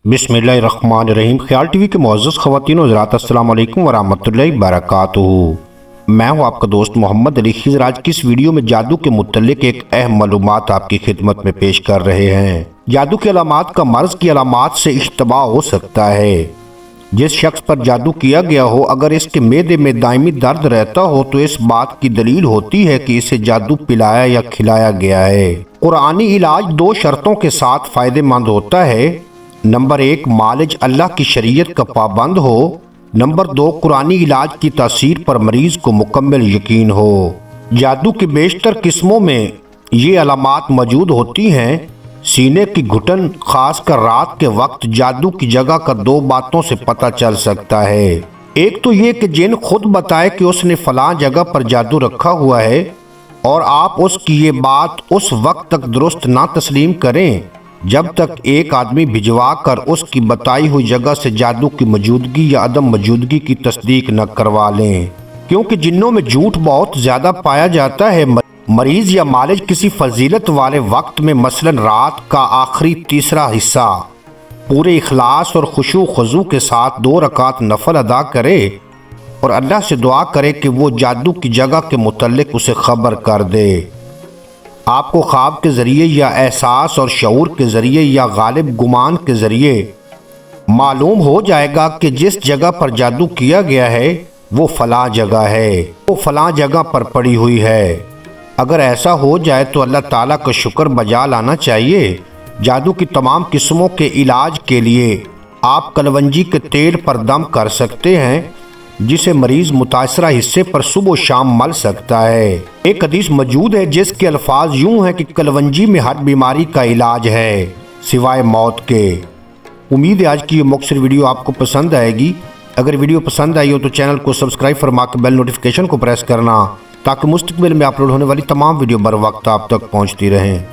बिस्मिल्लाहिर्रहमानिर्रहीम। ख्याल टीवी के मुअज़्ज़ज़ ख़वातीन व हज़रात, अस्सलाम वालेकुम वरहमतुल्लाहि वबरकातुहू। मैं हूं आपका दोस्त मोहम्मद अली खिज़र। आज की इस वीडियो में जादू के मुतल्लिक एक अहम मालूमात आपकी खिदमत में पेश कर रहे हैं। जादू की अलामात का मर्ज़ की अलामात से इश्तबा हो सकता है। जिस शख्स पर जादू किया गया हो, अगर इसके मेदे में दायमी दर्द रहता हो तो इस बात की दलील होती है कि इसे जादू पिलाया या खिलाया गया है। कुरानी इलाज दो शर्तों के साथ फ़ायदेमंद होता है। नंबर 1, मालिज अल्लाह की शरीयत का पाबंद हो। नंबर 2, कुरानी इलाज की तासीर पर मरीज को मुकम्मल यकीन हो। जादू की बेशतर किस्मों में ये अलामात मौजूद होती हैं। सीने की घुटन, खासकर रात के वक्त, जादू की जगह का दो बातों से पता चल सकता है। एक तो ये कि जिन खुद बताए कि उसने फलां जगह पर जादू रखा हुआ है और आप उसकी ये बात उस वक्त तक दुरुस्त ना तस्लीम करें जब तक एक आदमी भिजवा कर उसकी बताई हुई जगह से जादू की मौजूदगी या अदम मौजूदगी की तस्दीक न करवा लें, क्योंकि जिन्नों में झूठ बहुत ज़्यादा पाया जाता है। मरीज या मालिज किसी फजीलत वाले वक्त में, मसलन रात का आखिरी तीसरा हिस्सा, पूरे इखलास और खुशू खजू के साथ 2 रकात नफल अदा करे और अल्लाह से दुआ करे कि वो जादू की जगह के मुतल्लिक उसे खबर कर दे। आपको ख्वाब के ज़रिए या एहसास और शऊर के ज़रिए या गालिब गुमान के ज़रिए मालूम हो जाएगा कि जिस जगह पर जादू किया गया है वो फलां जगह है, वो फलां जगह पर पड़ी हुई है। अगर ऐसा हो जाए तो अल्लाह ताला का शुक्र बजा लाना चाहिए। जादू की तमाम किस्मों के इलाज के लिए आप कलवंजी के तेल पर दम कर सकते हैं, जिसे मरीज मुतासरा हिस्से पर सुबह शाम मल सकता है। एक हदीस मौजूद है जिसके अल्फाज यूं हैं कि कलवंजी में हर बीमारी का इलाज है सिवाय मौत के। उम्मीद है आज की ये मुख्तसर वीडियो आपको पसंद आएगी। अगर वीडियो पसंद आई हो तो चैनल को सब्सक्राइब फरमा के बेल नोटिफिकेशन को प्रेस करना, ताकि मुस्तकबिल में अपलोड होने वाली तमाम वीडियो बर वक्त आप तक पहुँचती रहें।